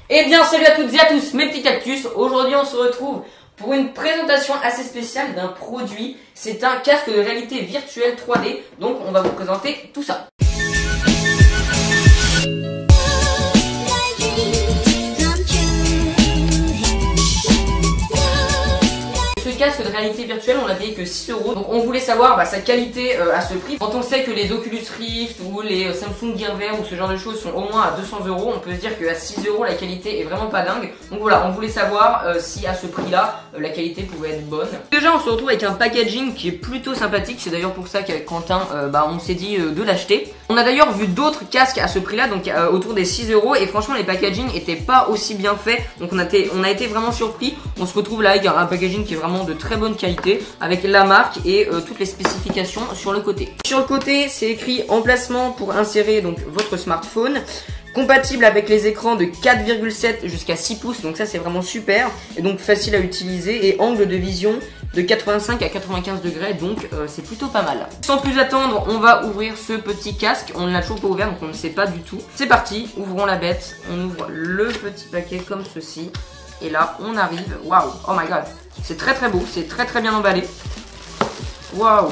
Eh bien salut à toutes et à tous mes petits cactus. Aujourd'hui on se retrouve pour une présentation assez spéciale d'un produit. C'est un casque de réalité virtuelle 3D. Donc on va vous présenter tout ça. Ce casque de réalité virtuelle, on l'a payé que 6 €. Donc on voulait savoir sa qualité à ce prix. Quand on sait que les Oculus Rift ou les Samsung Gear VR ou ce genre de choses sont au moins à 200 €, on peut se dire qu'à 6 € la qualité est vraiment pas dingue. Donc voilà, on voulait savoir si à ce prix là la qualité pouvait être bonne. Déjà on se retrouve avec un packaging qui est plutôt sympathique. C'est d'ailleurs pour ça qu'avec Quentin on s'est dit de l'acheter. On a d'ailleurs vu d'autres casques à ce prix là, donc autour des 6 €, et franchement les packaging étaient pas aussi bien faits. Donc on a été vraiment surpris. On se retrouve là avec un packaging qui est vraiment de très bonne qualité avec la marque et toutes les spécifications sur le côté. Sur le côté c'est écrit emplacement pour insérer donc votre smartphone, compatible avec les écrans de 4,7 jusqu'à 6 pouces, donc ça c'est vraiment super et donc facile à utiliser, et angle de vision de 85 à 95 degrés, donc c'est plutôt pas mal. Sans plus attendre, on va ouvrir ce petit casque. On ne l'a toujours pas ouvert donc on ne sait pas du tout. C'est parti, ouvrons la bête. On ouvre le petit paquet comme ceci et là on arrive. Waouh, oh my god, c'est très très beau, c'est très très bien emballé. Waouh,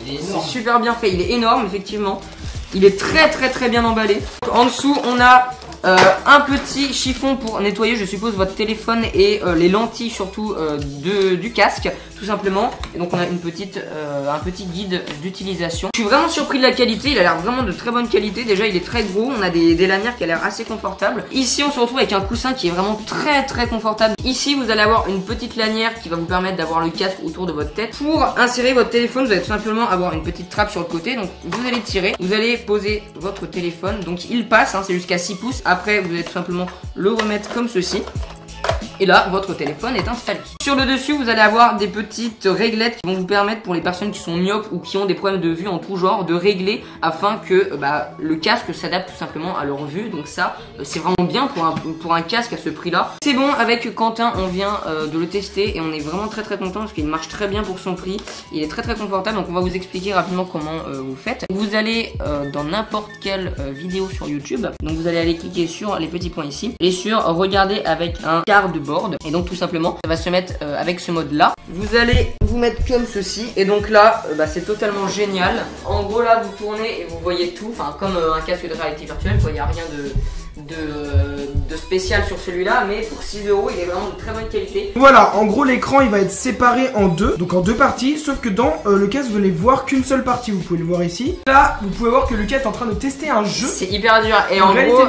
c'est super bien fait, il est énorme effectivement. Il est très très très bien emballé. En dessous on a un petit chiffon pour nettoyer, je suppose, votre téléphone et les lentilles surtout du casque, tout simplement. Et donc on a un petit guide d'utilisation. Je suis vraiment surpris de la qualité, il a l'air vraiment de très bonne qualité. Déjà il est très gros, on a des lanières qui a l'air assez confortables. Ici on se retrouve avec un coussin qui est vraiment très très confortable. Ici vous allez avoir une petite lanière qui va vous permettre d'avoir le casque autour de votre tête. Pour insérer votre téléphone, vous allez tout simplement avoir une petite trappe sur le côté. Donc vous allez tirer, vous allez poser votre téléphone. Donc il passe, c'est jusqu'à 6 pouces. Après vous allez tout simplement le remettre comme ceci. Et là, votre téléphone est installé. Sur le dessus, vous allez avoir des petites réglettes qui vont vous permettre, pour les personnes qui sont myopes ou qui ont des problèmes de vue en tout genre, de régler afin que le casque s'adapte tout simplement à leur vue. Donc ça, c'est vraiment bien pour un casque à ce prix-là. C'est bon, avec Quentin, on vient de le tester et on est vraiment très très content parce qu'il marche très bien pour son prix. Il est très très confortable, donc on va vous expliquer rapidement comment vous faites. Vous allez dans n'importe quelle vidéo sur YouTube. Donc vous allez aller cliquer sur les petits points ici et sur regarder avec un quart de board. Et donc tout simplement ça va se mettre avec ce mode là. Vous allez vous mettre comme ceci et donc là c'est totalement génial. En gros là vous tournez et vous voyez tout, enfin comme un casque de réalité virtuelle quoi. Il n'y a rien de spécial sur celui-là, mais pour 6 € il est vraiment de très bonne qualité. Voilà, en gros l'écran il va être séparé en deux, donc en deux parties, sauf que dans le casque vous allez voir qu'une seule partie, vous pouvez le voir ici. Là vous pouvez voir que Lucas est en train de tester un jeu. C'est hyper dur et en gros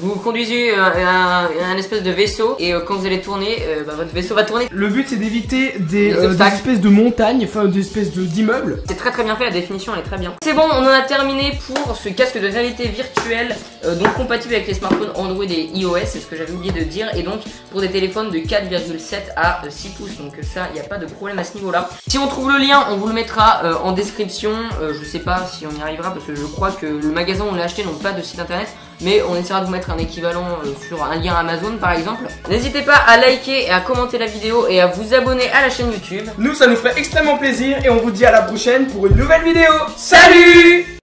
vous conduisez un espèce de vaisseau et quand vous allez tourner, votre vaisseau va tourner. Le but c'est d'éviter des espèces de montagnes, enfin des espèces d'immeubles. C'est très très bien fait, la définition elle est très bien. C'est bon, on en a terminé pour ce casque de réalité virtuelle donc compatible avec les smartphones Android et iOS, c'est ce que j'avais oublié de dire, et donc pour des téléphones de 4,7 à 6 pouces, donc ça il n'y a pas de problème à ce niveau là. Si on trouve le lien on vous le mettra en description. Je sais pas si on y arrivera parce que je crois que le magasin où on l'a acheté n'ont pas de site internet, mais on essaiera de vous mettre un équivalent sur un lien Amazon par exemple. N'hésitez pas à liker et à commenter la vidéo et à vous abonner à la chaîne YouTube. Nous ça nous ferait extrêmement plaisir et on vous dit à la prochaine pour une nouvelle vidéo. Salut!